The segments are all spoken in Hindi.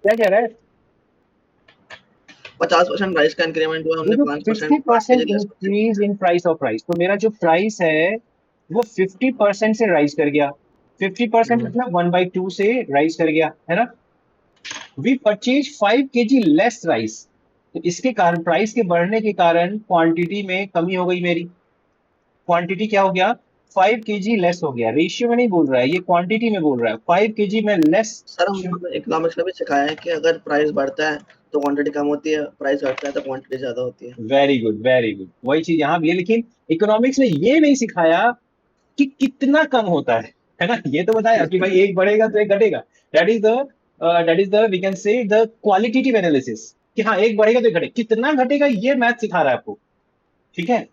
क्या कह रहा है? 50% प्राइस का इंक्रीमेंट हुआ, ये हमने जो 5% 50% लेस कर दिया। Increase in price of price, तो मेरा जो प्राइस है वो 50% से राइज कर गया। 50% मतलब 1/2 से राइज कर गया, है ना। We purchase 5 kg less rice, तो इसके कारण, प्राइस के बढ़ने के कारण क्वांटिटी में कमी हो गई मेरी। क्वांटिटी क्या हो गया? 5 kg लेस हो गया। रेशियो में नहीं बोल रहा है, ये क्वांटिटी में बोल रहा है। 5 kg में लेस। सर हमें इकोनॉमिक्स में भी सिखाया है कि अगर प्राइस बढ़ता है तो क्वांटिटी कम होती है, प्राइस घटता है तो क्वांटिटी ज्यादा होती है। वेरी गुड, वेरी गुड, वही चीज यहां भी है, लेकिन इकोनॉमिक्स में ये नहीं सिखाया कि कितना कम होता है ना। ये तो बताया कि भाई एक बढ़ेगा तो एक घटेगा। That is the that is the we can say the qualitative analysis, कि हाँ एक बढ़ेगा तो एक घटेगा, कितना घटेगा ये मैथ सिखा रहा है आपको। ठीक है।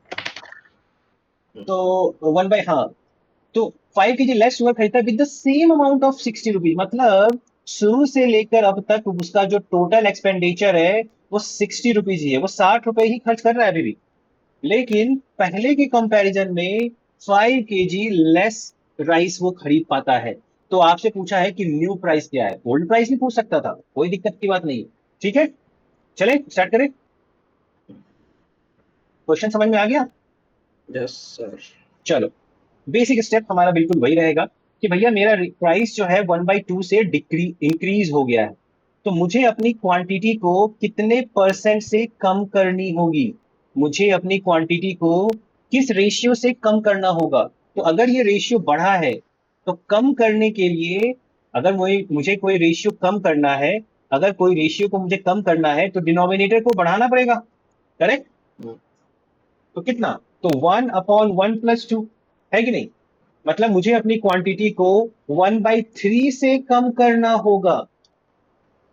तो 1 बाय, हाँ, तो 5 kg लेस शुगर खरीदता है with the same amount of 60 rupees, मतलब शुरू से लेकर अब तक उसका जो टोटल एक्सपेंडिचर है वो 60 रुपीज ही है, वो 60 रुपए ही खर्च कर रहा है अभी भी। लेकिन पहले के कंपैरिजन में 5 kg लेस राइस वो खरीद पाता है। तो आपसे पूछा है कि न्यू प्राइस क्या है, ओल्ड प्राइस नहीं पूछ सकता था, कोई दिक्कत की बात नहीं है। ठीक है, चले स्टार्ट करें। क्वेश्चन समझ में आ गया? Yes sir. चलो, बेसिक स्टेप हमारा बिल्कुल वही रहेगा कि भैया मेरा प्राइस जो है 1/2 से इंक्रीज हो गया है, तो मुझे अपनी क्वांटिटी को कितने परसेंट से कम करनी होगी, मुझे अपनी क्वांटिटी को किस रेशियो से कम करना होगा। तो अगर ये रेशियो बढ़ा है तो कम करने के लिए, अगर मुझे कोई रेशियो कम करना है, अगर कोई रेशियो को मुझे कम करना है तो डिनोमिनेटर को बढ़ाना पड़ेगा। करेक्ट। तो कितना? तो 1/1 + 2, है कि नहीं। मतलब मुझे अपनी क्वांटिटी को 1/3 से कम करना होगा,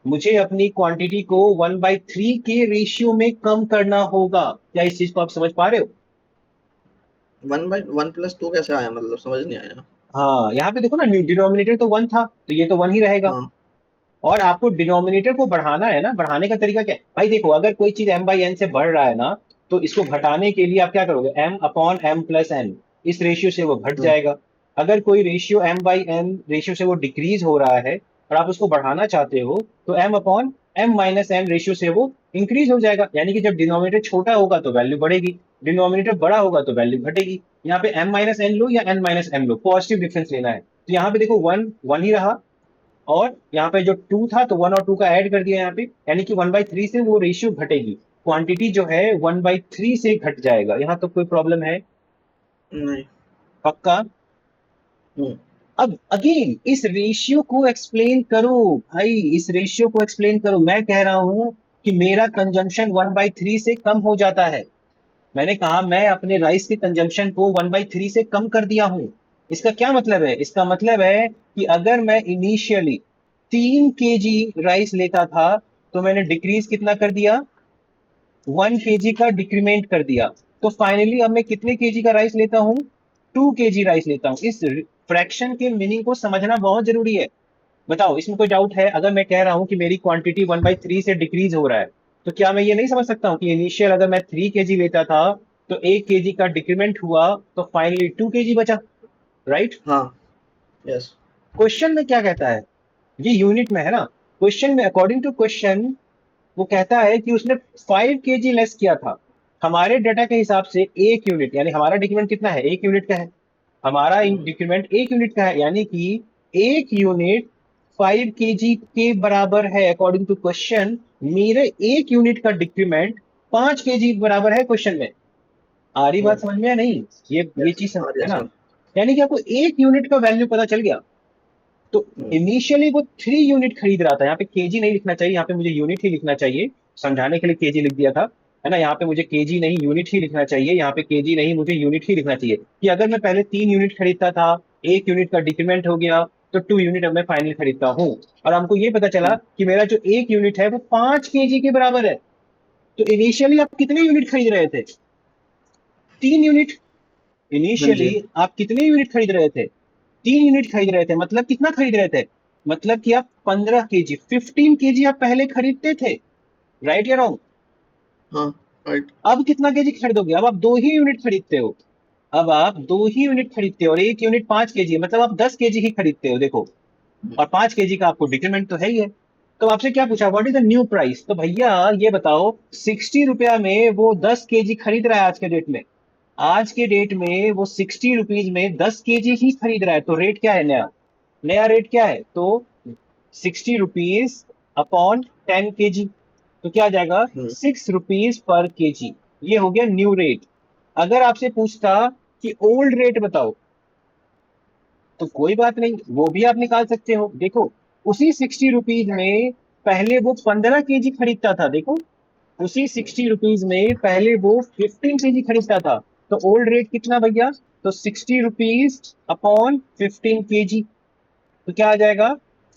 मुझे अपनी क्वांटिटी को 1/3 के रेशियो में कम करना होगा। क्या इस चीज को आप समझ पा रहे हो? 1/1 + 2 कैसे आया, मतलब समझ नहीं आया। हाँ, यहाँ पे देखो ना, डिनोमिनेटर तो 1 था तो ये तो 1 ही रहेगा। हाँ। और आपको डिनोमिनेटर को बढ़ाना है ना, बढ़ाने का तरीका क्या है भाई? देखो, अगर कोई चीज m/n से बढ़ रहा है ना, तो इसको घटाने के लिए आप क्या करोगे? m/m + n, इस रेशियो से वो घट हम्म, जाएगा। अगर कोई रेशियो m/n रेशियो से वो डिक्रीज हो रहा है और आप उसको बढ़ाना चाहते हो, तो m/m - n रेशियो से वो इंक्रीज हो जाएगा। यानी कि जब डिनोमिनेटर छोटा होगा तो वैल्यू बढ़ेगी, डिनोमिनेटर बड़ा होगा तो वैल्यू घटेगी। यहाँ पे m - n लो या n - m लो, पॉजिटिव डिफरेंस लेना है। तो यहाँ पे देखो 1 1 ही रहा, और यहाँ पे जो 2 था तो 1 और 2 का ऐड कर दिया यहाँ पे, यानी कि 1/3 से वो रेशियो घटेगी। क्वांटिटी जो है 1/3 से घट जाएगा। यहाँ तो कोई प्रॉब्लम है? नहीं। पक्का? हम्म, अब अगेन इस रेशियो को एक्सप्लेन करो भाई, इस रेशियो को एक्सप्लेन करो। मैं कह रहा हूं कि मेरा कंजम्पशन 1/3 से कम हो जाता है। मैंने कहा मैं अपने राइस के कंजम्पशन को 1/3 से कम कर दिया हूं। इसका क्या मतलब है? इसका मतलब है कि अगर मैं इनिशियली 3 kg राइस लेता था, तो मैंने डिक्रीज कितना कर दिया? 1 kg का डिक्रीमेंट कर दिया। तो फाइनली अब मैं कितने केजी का राइस लेता हूं? 2 kg राइस लेता हूं। इस फ्रैक्शन के मीनिंग को समझना बहुत जरूरी है। बताओ, इसमें कोई डाउट है? अगर मैं कह रहा हूं कि मेरी क्वांटिटी 1/3 से डिक्रीज हो रहा है, तो क्या मैं ये नहीं समझ सकता हूं कि इनिशियल अगर मैं 3 kg लेता था, तो 1 kg का डिक्रीमेंट हुआ, तो फाइनली 2 kg बचा। राइट। हाँ। यस। क्वेश्चन में क्या कहता है? ये यूनिट में है ना। क्वेश्चन में, अकॉर्डिंग टू क्वेश्चन, वो कहता है कि उसने 5 kg लेस किया था। हमारे डाटा के हिसाब से 1 यूनिट, यानी हमारा डिक्रीमेंट कितना है? 1 यूनिट का है। हमारा डिक्रीमेंट 1 यूनिट का है, यानी कि 1 यूनिट 5 kg के बराबर है अकॉर्डिंग टू क्वेश्चन। मेरे 1 यूनिट का डिक्रीमेंट 5 kg बराबर है क्वेश्चन में। आ रही बात समझ में? या नहीं? ये यस चीज आ रही है है ना। सर। यानी कि आपको 1 यूनिट का वैल्यू पता चल गया। तो हम्म, इनिशियली वो 3 यूनिट खरीद रहा था। यहाँ पे केजी नहीं लिखना चाहिए, यहाँ पे मुझे यूनिट ही लिखना चाहिए। समझाने के लिए केजी लिख दिया था, है ना। यहाँ पे मुझे केजी नहीं यूनिट ही लिखना चाहिए, यहाँ पे केजी नहीं मुझे यूनिट ही लिखना चाहिए। कि अगर मैं पहले 3 यूनिट खरीदता था, 1 यूनिट का डिक्रीमेंट हो गया, तो 2 यूनिट अब मैं फाइनल खरीदता हूँ। और हमको ये पता चला हम्म, कि मेरा जो 1 यूनिट है वो 5 kg के बराबर है। तो इनिशियली आप कितने यूनिट खरीद रहे थे? 3 यूनिट। हाँ इनिशियली जी। आप कितने यूनिट खरीद रहे थे? 3 यूनिट खरीद रहे थे। मतलब कितना खरीद रहे थे? मतलब कि आप 15 kg, 15 kg आप पहले खरीदते थे। राइट या रॉन्ग? हाँ। राइट। अब कितना केजी खरीदोगे? अब आप 2 ही यूनिट खरीदते हो। अब आप 2 ही यूनिट खरीदते हो, और 1 यूनिट 5 kg, मतलब आप 10 kg ही खरीदते हो, देखो। और 5 kg का आपको डिक्रीमेंट तो है ही है। तो आपसे क्या पूछा, what is the new price? तो भैया ये बताओ, 60 रुपया में वो 10 केजी खरीद रहा है आज के डेट में। आज के डेट में वो 60 रुपीज में 10 केजी ही खरीद रहा है, तो रेट क्या है नया? नया रेट क्या है? तो 60 रुपीज अपॉन 10 केजी, तो क्या आ जाएगा? 6 रुपीज पर केजी। ये हो गया न्यू रेट। अगर आपसे पूछता कि ओल्ड रेट बताओ, तो कोई बात नहीं, वो भी आप निकाल सकते हो। देखो, उसी 60 रुपीज में पहले वो 15 केजी खरीदता था। देखो, उसी 60 रुपीज में पहले वो 15 केजी खरीदता था। तो ओल्ड रेट कितना भैया? तो 60 रुपीज अपॉन 15 केजी, तो क्या आ जाएगा?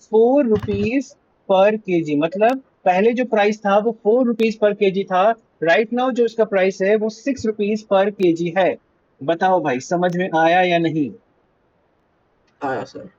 4 रुपीज पर केजी। मतलब पहले जो प्राइस था वो 4 रुपीज पर केजी था। राइट नाउ जो इसका प्राइस है वो 6 रुपीज पर केजी है। बताओ भाई, समझ में आया या नहीं? आया सर।